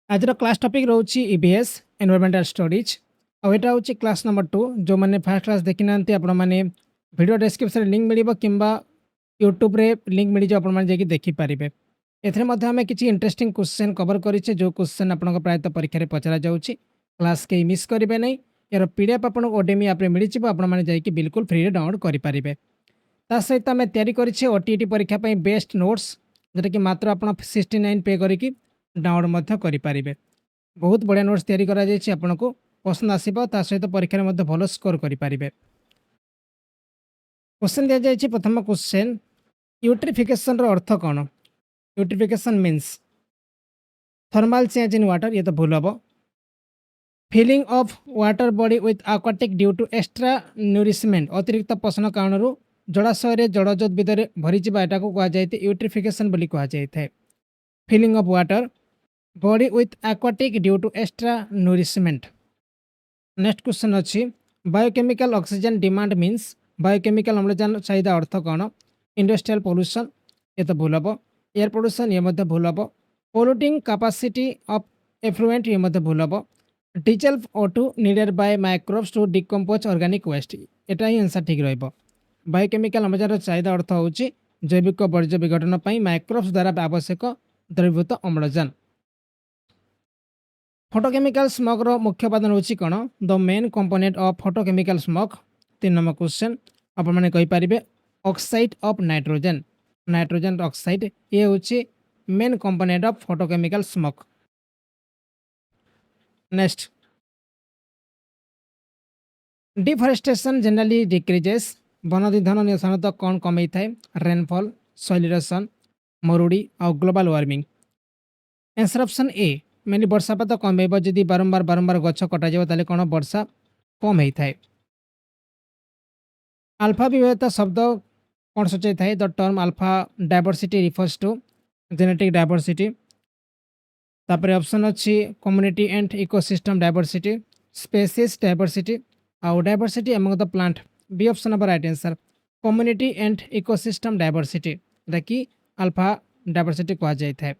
ଆଜିର class topic ରହୁଛି EVS ଏନଭାୟରମେଣ୍ଟାଲ studies. ଆଉ ଏଇଟା ହେଉଛି କ୍ଲାସ୍ ନମ୍ବର 2। ଯେଉଁମାନେ ଫାର୍ଷ୍ଟ କ୍ଲାସ୍ ଦେଖିନାହାନ୍ତି ଆପଣମାନେ ଭିଡ଼ିଓ ଡେସ୍କ୍ରିପ୍ସନରେ ଲିଙ୍କ୍ ମିଳିବ କିମ୍ବା ୟୁଟ୍ୟୁବରେ ଲିଙ୍କ୍ ମିଳିଯିବ, ଆପଣମାନେ ଯାଇକି ଦେଖିପାରିବେ। ଏଥିରେ ମଧ୍ୟ ଆମେ କିଛି ଇଣ୍ଟରେଷ୍ଟିଂ କ୍ୱେଶ୍ଚନ୍ କଭର କରିଛେ, ଯେଉଁ କ୍ୱେଶ୍ଚନ୍ ଆପଣଙ୍କ ପ୍ରାୟତଃ ପରୀକ୍ଷାରେ ପଚରାଯାଉଛି। କ୍ଲାସ୍ କେହି ମିସ୍ କରିବେ ନାହିଁ। ଏହାର ପିଡ଼ିଏଫ୍ ଆପଣଙ୍କୁ ଓଡେମି ଆପ୍ରେ ମିଳିଯିବ, ଆପଣମାନେ ଯାଇକି ବିଲକୁଲ ଫ୍ରିରେ ଡାଉନଲୋଡ୍ କରିପାରିବେ। ତା ସହିତ ଆମେ ତିଆରି କରିଛେ ଓଟିଇଟି ପରୀକ୍ଷା ପାଇଁ ବେଷ୍ଟ ନୋଟ୍ସ, ଯେଉଁଟାକି ମାତ୍ର ଆପଣ 69 ପେ କରିକି ଡାଉନଲୋଡ୍ ମଧ୍ୟ କରିପାରିବେ। ବହୁତ ବଢ଼ିଆ ନୋଟ୍ସ ତିଆରି କରାଯାଇଛି, ଆପଣଙ୍କୁ ପସନ୍ଦ ଆସିବ। ତା ସହିତ ପରୀକ୍ଷାରେ ମଧ୍ୟ ଭଲ ସ୍କୋର କରିପାରିବେ। କ୍ୱେଶ୍ଚନ୍ ଦିଆଯାଇଛି। ପ୍ରଥମ କ୍ୱେଶ୍ଚନ୍, ୟୁଟ୍ରିଫିକେସନର ଅର୍ଥ କ'ଣ? Eutrophication means thermal change in water, ये तो भूल हम। Filling of water body with aquatic due to extra nourishment, अतिरिक्त पोषण कारण जलाशय जलज उद्भिद भरी एटा को कहुए यूट्रिफिकेशन बोली कहुए। Filling of water body with aquatic due to extra nourishment. Next question अच्छी, biochemical oxygen demand means, biochemical अम्लजान चाहिदा अर्थ कौन? इंडस्ट्रियल पोल्यूशन, ये तो भूल हम। एयर पोल्यूशन, ये भूल हम। पोल्यूटिंग कैपेसिटी ऑफ एफ्लुएंट, ये भूल हम। Dissolve O2 needed by microbes to decompose organic waste, एटा ही आंसर ठीक रहिबो। बायोकेमिकल अम्लजान चाहिदा अर्थ होची जैविक वर्ज्य विघटन पर माइक्रोब्स द्वारा आवश्यक द्रवीभूत अम्लजान। फोटोकेमिकल स्मोक रो मुख्य उपादान होची कौन? The main component of photochemical smoke. 3 number question, आप मैंने कहि पारिबे oxide of nitrogen, nitrogen oxide, ये होची main component of photochemical smoke. Next, deforestation generally decreases, वननिधन साधारणतः कौन कमी थाए? रेनफॉल, सॉइल इरोशन, मरुड़ी और global warming. Answer option A, mainly वर्षापात कम हो, जदि बारंबार बारंबार गछ कटा जाए कौन वर्षा कम होता है। अल्फा विविधता शब्द कौन सूचाई थाए? The term alpha diversity refers to genetic diversity. तापर ऑप्शन अच्छी community and ecosystem diversity, species diversity और diversity among the plant. B option of right answer, community and ecosystem diversity, कि अल्फा डायवर्सिटी कहा जाता है।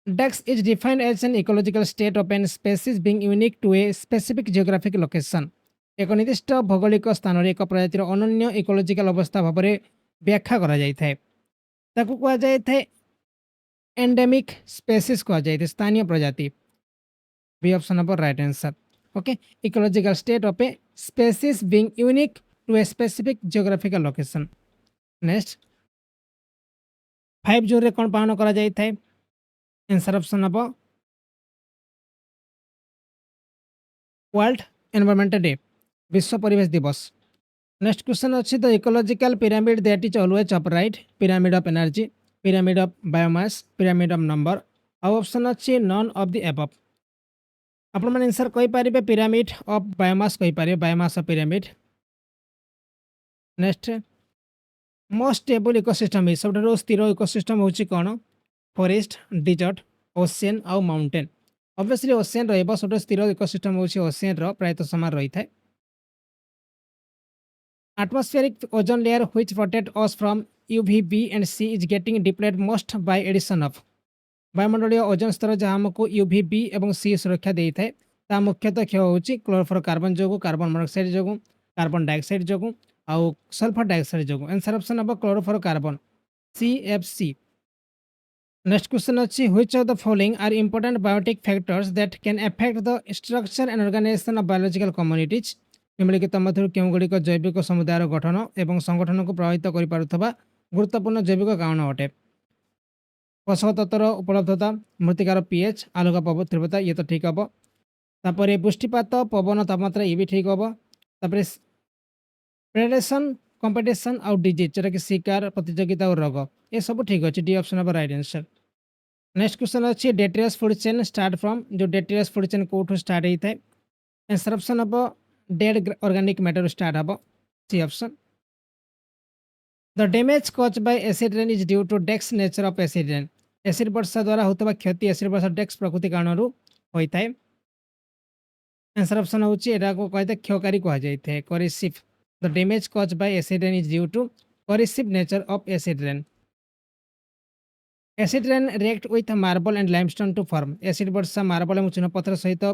डेक्स is defined as an ecological state of an species being unique to a specific geographic location, एक निर्दिष्ट भौगोलिक स्थान में एक प्रजातिर अनन्य इकोलॉजिकल अवस्था भाव में व्याख्या करा जाता है। ताकू कहा जाता है एंडेमिक स्पेसीज कहा जाता है, स्थानीय प्रजाति। B option of right answer. Okay, ecological state of a species being unique to a specific geographical location. Next, 5 June रे कौन पालन करा जाता है? Answer option of world environment day, विश्व परिवेश दिवस। नेक्स्ट क्वेश्चन अच्छी, the ecological pyramid that is always upright, pyramid of energy, pyramid of biomass, pyramid of number. आउ ऑप्शन अच्छी नॉन ऑफ द एबव। आपण मैंने आंसर कहि पारिबे पिरामिड ऑफ बायोमास कहि पारिबे, biomass of pyramid. Next, most stable ecosystem is, सबठारु स्थिर ecosystem होची कोन? फॉरेस्ट, डिजर्ट, ओशियन आउ माउंटेन। ऑब्वियसली ओशियन रहइबो, सबठारु स्थिर इकोसिस्टम होची ओशियन रो, प्रायतः समान रही थाए। Atmospheric ozone layer which protect us from UVB and C is getting depleted most by addition of, वायुमंडलीय ओजोन स्तर जहाँ हमको UVB एवं C सुरक्षा देता है, ता मुख्यतः क्षय होची क्लोरोफ्लोरोकार्बन जो, कार्बन मोनोक्साइड जो, कार्बन डाइऑक्साइड जो आउ सल्फर डाइऑक्साइड जो। आंसर ऑप्शन अब क्लोरोफ्लोरोकार्बन, CFC। नेक्स्ट क्वेश्चन अच्छी, which of the following are important biotic factors that can affect the structure and organisation of biological communities, निम्नलिखित मध्य क्यों गुड़िक जैविक समुदायर गठन और संगठन को प्रभावित कर गुरुत्वपूर्ण जैविक कारण अटे? पोषक तत्वर उपलब्धता, मृत्तिकार पीएच, आलोक पवन तीव्रता, ये तो ठीक हम। तापर पुष्टिपात, पवन तापमात्रा, ये भी ठीक हम। तापर प्रेडेशन, कंपिटिशन आउ डिजीज, जोटा कि शिकार, प्रतियोगिता और रोग, ये सब ठीक अच्छे। D option of right answer. Next question अच्छी, detritus food chain start from, जो डेट्रियस फूड चेन कोठू स्टार्ट होता है? Answer option of dead organic matter start हम, C option. The damage cause by acid rain is due to डेक्स nature of acid rain, acid वर्षा द्वारा होता क्षति एसिड वर्षा डेक्स प्रकृति कारण होता है। आंसर ऑप्शन होची एटा को कहते क्षयकारी कहा जाता है, corrosive. The damage cause by acid rain is due to corrosive nature of acid rain. Acid rain react with marble and limestone to form acid वर्षा मार्बल और चूनपथर सहित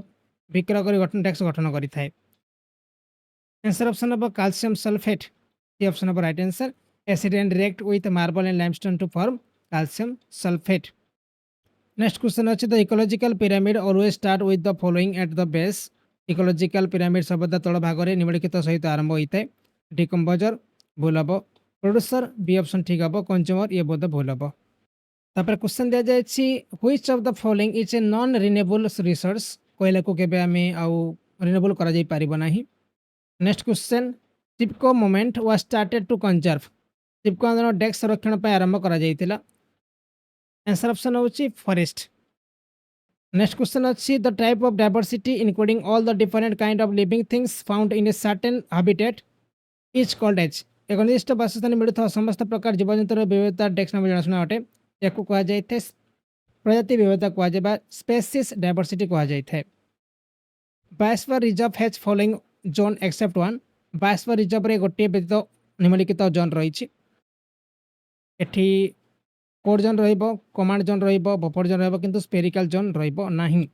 विक्रय कर गठन डेक्स गठन करें। Answer option number calcium sulphate C option number right answer. Acid rain react with marble and limestone to form calcium sulphate. Next question अच्छे the ecological pyramid always start with the following at the base ecological pyramid सर्वदा तल भाग में निम्नलिखित सहित आरंभ होता है। डिकम्पोजर भूल हम, प्रोड्यूसर बी ऑप्शन ठीक हम, कंज्यूमर ये बोध भूल हम। तापर क्वेश्चन दिया जाए which of the following is a non renewable resource कोयला को केबे आमे आउ रिन्यूएबल करा जाई परिबो नाही। Next question Chipko movement was started to conserve Chipko आंदोलन डेक्स संरक्षण पर आरंभ करा जाइतिला। आंसर ऑप्शन होची फॉरेस्ट। नेक्स्ट क्वेश्चन अच्छी the type of diversity including all the different kind of living things found in a certain habitat is called as एक निर्दिष्ट बासस्थान मिलुवा समस्त प्रकार जीवजंतुर विविधता डेक्स नाम जनाशुना अटे या कहुए प्रजाति विविधता कहुए स्पेसीज डाइवर्सिटी कहुए। Biosphere reserve has following zone except one biosphere reserve रे गोटे व्यतीत निम्नलिखित जोन रही कोड जोन रहिबो कमांड जोन रहिबो बफर जोन रहिबो किंतु स्पेरिकल जोन रहिबो नाही।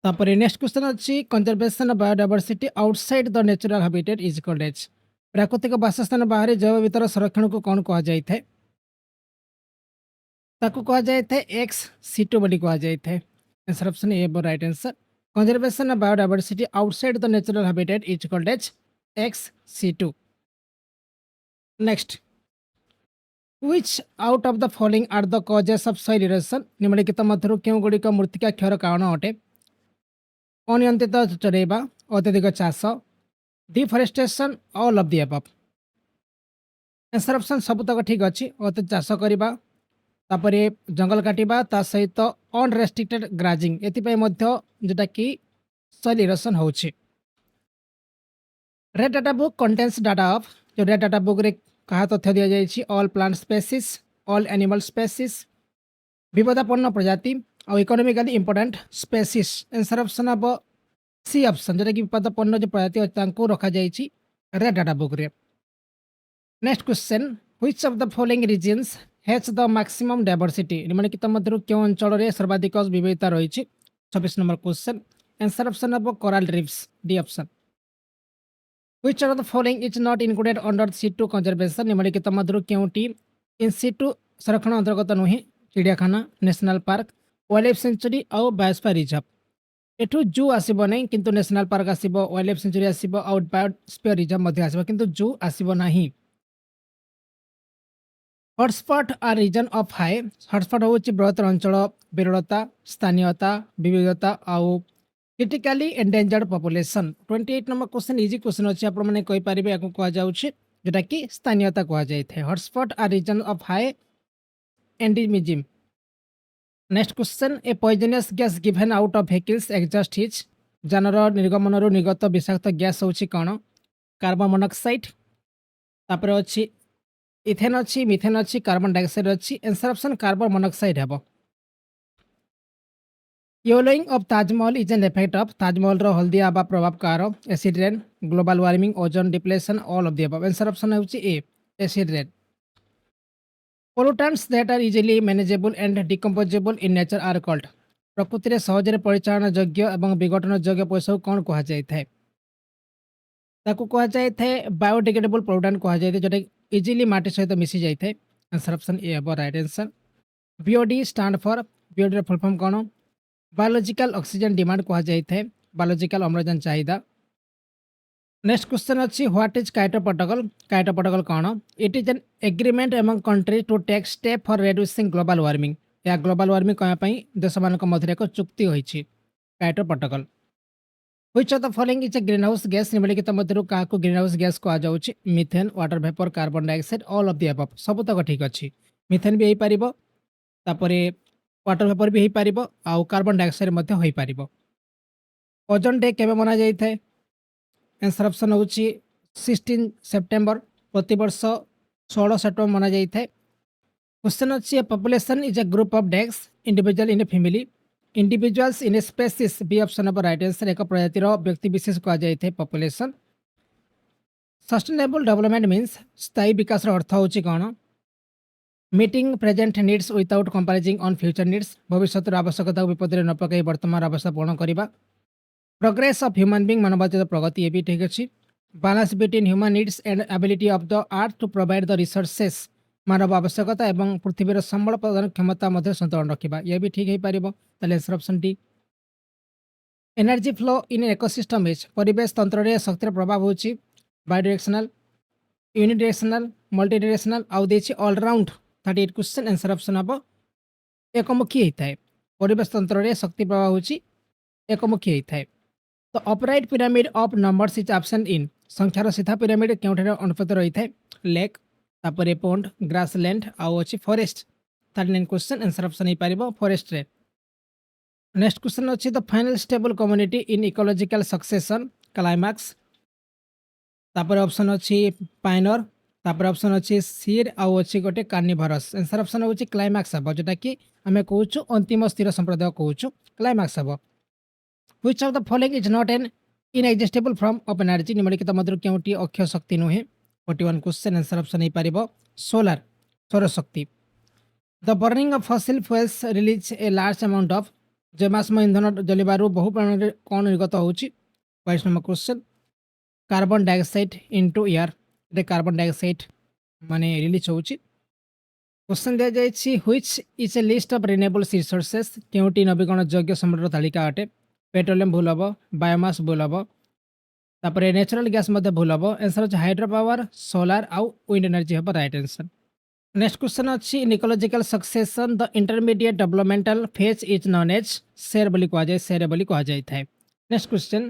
तापर नेक्स्ट क्वेश्चन अच्छी conservation of biodiversity outside the natural habitat is called as प्राकृतिक बासस्थान बाहर जैव विविधतार संरक्षण को कौन कहा जाए ताकू कहा जाए एक्स सीटू बोली कहा जाए। Answer option A right answer. Conservation of biodiversity outside the natural habitat is called as ex situ. Next which out of the following are the causes of soil erosion निम्नलिखित मध्यरु केउ गुड़िक मृत्तिका क्षयर कारण अटे। अनियंत्रित चढ़ेवा अत्यधिक चाष deforestation all of the above. Answer option सबतक ठीक अच्छी अत्यधिक चाष करवा तापर जंगल काटिबा ता सहित अनरेस्ट्रिक्टेड ग्राजिंग एथिपाई मध्य जोटा कि सॉइल इरोजन होछि। Red data book contains data of जो रेड डाटा बुक रे कहा तथ्य दि जाइए all plant species all animal species विविधतापूर्ण प्रजाति और economically important species. Answer option अब सी ऑप्शन जोटा कि विपदपूर्ण जो प्रजाति अच्छी रखा जाइए रेड डाटा बुक रे। Next question which of the following regions has the maximum diversity निम्नलिखित मध्य क्यों अंचल में सर्वाधिक विविधता रही। 26 नंबर क्वेश्चन आंसर ऑप्शन अब coral reefs D option. Which of the following is not included under C2 conservation निम्नलिखित मध्य क्योंटी इन C2 संरक्षण अंतर्गत नुहे चिड़ियाखाना national park wild life sanctuary और बायोस्फीयर रिजर्व एठू जू आसीबो नहीं किंतु नेशनल पार्क आसीबो वाइल्ड लाइफ सेंचुरी आसीबो और बायोस्फीयर रिजर्व मध्य आसीबो किंतु जू आसीबो नहीं। Hotspot are region of high hotspot होची बृहत्तर अंचल विरलता स्थानीयता विविधता और critically endangered population. 28 number question easy question अच्छे आप कहींपर या कहुचे जोटा कि स्थानीयता कहुए hotspot are region of high endemism. Next question a poisonous gas given out of vehicles exhaust is जानर निर्गमन निर्गत विषाक्त गैस होची कौन कार्बन मोनोक्साइड तापर अच्छी इथेन अच्छी मिथेन अच्छी कार्बन डाइऑक्साइड अच्छी। आंसर ऑप्शन कार्बन मोनोक्साइड है। Yellowing of Taj Mahal is an effect of Taj Mahal रो हल्दिया बा प्रभाव कार acid rain global warming ozone depletion all of the above. Answer option होची A acid rain. Pollutants that are easily manageable and decomposable in nature are called प्रकृति रे सहजरे परिचालन योग्य एवं विघटन योग्य पैसा कौन कहा जाए ताकू कहा जाए बायोडिग्रेडेबल पोल्यूटेंट कहा जाए जोटा इजिली माटी सहित मिसी जाए। आंसर ऑप्शन ए हम right answer. BOD stand for BOD full form कौन बायोलॉजिकल ऑक्सीजन डिमांड कहा जाए बायोलॉजिकल अम्लजान चाहिदा। नेक्स्ट क्वेश्चन अच्छी व्हाट इज काइटो प्रोटोकॉल कौन it is an agreement among country to take step for reducing global warming या global warming कहवाई देश मान मध्य एक चुक्ति होती Kyoto protocol. Which of the following is a green house gas निम्नलिखित मध्य क्या green house gas कहुच्छी methane water vapour carbon dioxide all of the above सबतक ठीक अच्छी मिथेन भी हो पार तापर वाटर वेपर भी हो पार आउ कार्बन डाइऑक्साइड मध्य हो पार। ओजोन डे केबे मना जाए आंसर ऑप्शन हूँ 16 सेप्टेम्बर प्रतिवर्ष 16 सेप्टेम्बर मना जाए। क्वेश्चन अच्छी population is a group of decks individual in a family individuals in a species B option of right answer एक प्रजातिर व्यक्ति विशेष कहा जाए पॉपुलेशन। सस्टेनेबल डेवलपमेंट मीन्स स्थायी विकास अर्थ हूँ कौन meeting present needs without compromising on future needs ଭବିଷ୍ୟତର ଆବଶ୍ୟକତାକୁ ବିପଦରେ ନ ପକାଇ ବର୍ତ୍ତମାନ ଆବଶ୍ୟକତା ପୂରଣ କରିବା। ପ୍ରୋଗ୍ରେସ୍ ଅଫ୍ ହ୍ୟୁମାନ୍ ବିଙ୍ଗ ମାନବଜାତିର ପ୍ରଗତି ଏ ବି ଠିକ୍ ଅଛି। Balance between human needs and ability of the earth to provide the resources ମାନବ ଆବଶ୍ୟକତା ଏବଂ ପୃଥିବୀର ସମ୍ବଳ ପ୍ରଦାନ କ୍ଷମତା ମଧ୍ୟରେ ସନ୍ତୁଳନ ରଖିବା ଇଏ ବି ଠିକ୍ ହେଇପାରିବ। ତାହେଲେ answer option D. Energy flow in ecosystem is ପରିବେଶ ତନ୍ତ୍ରରେ ଶକ୍ତିର ପ୍ରଭାବ ହେଉଛି ବାୟୋଡିରେକ୍ସନାଲ, ୟୁନିଡିରେକ୍ସନାଲ, ମଲ୍ଟିଡିରେକ୍ସନାଲ ଆଉ ଦେଇଛି ଅଲରାଉଣ୍ଡ। 38 କ୍ୱେଶ୍ଚନ୍ ଆନ୍ସର ଅପସନ୍ ହେବ ଏକମୁଖୀ ହେଇଥାଏ। ପରିବେଶ ତନ୍ତ୍ରରେ ଶକ୍ତି ପ୍ରଭାବ ହେଉଛି ଏକମୁଖୀ ହେଇଥାଏ। ତ upright pyramid of numbers is absent in ସଂଖ୍ୟାର ସିଧା ପିରାମିଡ୍ କେଉଁଠାରେ ଅନୁପସ୍ଥିତ ରହିଥାଏ? ଲେକ୍, ତାପରେ ପୋଣ୍ଡ, ଗ୍ରାସଲ୍ୟାଣ୍ଡ ଆଉ ଅଛି ଫରେଷ୍ଟ। 39 କ୍ୱେଶ୍ଚନ୍ ଆନ୍ସର ଅପସନ୍ ହେଇପାରିବ ଫରେଷ୍ଟରେ। ନେକ୍ସଟ କ୍ୱେଶ୍ଚନ୍ ଅଛି the final stable community in ecological succession climax. ତାପରେ ଅପସନ୍ ଅଛି ପାଇନର, ତାପରେ ଅପସନ୍ ଅଛି ସିର୍ ଆଉ ଅଛି ଗୋଟେ କାର୍ନିଭରସ୍। ଆନ୍ସର ଅପସନ୍ ହେଉଛି କ୍ଲାଇମାକ୍ସ ହେବ, ଯୋଉଟାକି ଆମେ କହୁଛୁ ଅନ୍ତିମ ସ୍ଥିର ସମ୍ପ୍ରଦାୟ କହୁଛୁ କ୍ଲାଇମାକ୍ସ ହେବ। Which of the following is not an inexhaustible form of energy ନିମ୍ନଲିଖିତ ମଧ୍ୟରୁ କେଉଁଟି ଅକ୍ଷୟ ଶକ୍ତି ନୁହେଁ? 41 କ୍ୱେଶ୍ଚନ୍ ଆନ୍ସର ଅପସନ୍ ହେଇପାରିବ ସୋଲାର, ସୌରଶକ୍ତି। The burning of fossil fuels release a large amount of ଜୈବାଶ୍ମ ଇନ୍ଧନ ଜଳିବାରୁ ବହୁ ପରିମାଣରେ କ'ଣ ନିର୍ଗତ ହେଉଛି? 22 number question carbon dioxide into air, ଏଠି କାର୍ବନ ଡାଇଅକ୍ସାଇଡ୍ ମାନେ ରିଲିଜ୍ ହେଉଛି। କ୍ୱେଶ୍ଚନ୍ ଦିଆଯାଇଛି which is a list of renewable resources କେଉଁଟି ନବୀକରଣ ଯୋଗ୍ୟ ସମ୍ବଳର ତାଲିକା ଅଟେ? पेट्रोलियम भूल हम, बायोमास भूल हम, तापर नेचुरल गैस मध्य भूल हम। आंसर होछि हाइड्रो पावर, सोलार आउ विंड एनर्जी हम राइट आंसर। नेक्स्ट क्वेश्चन अछि in ecological succession the intermediate developmental phase is known as sere बोली कहा जाए, शेयर बोली कहा जाए थाए। Next question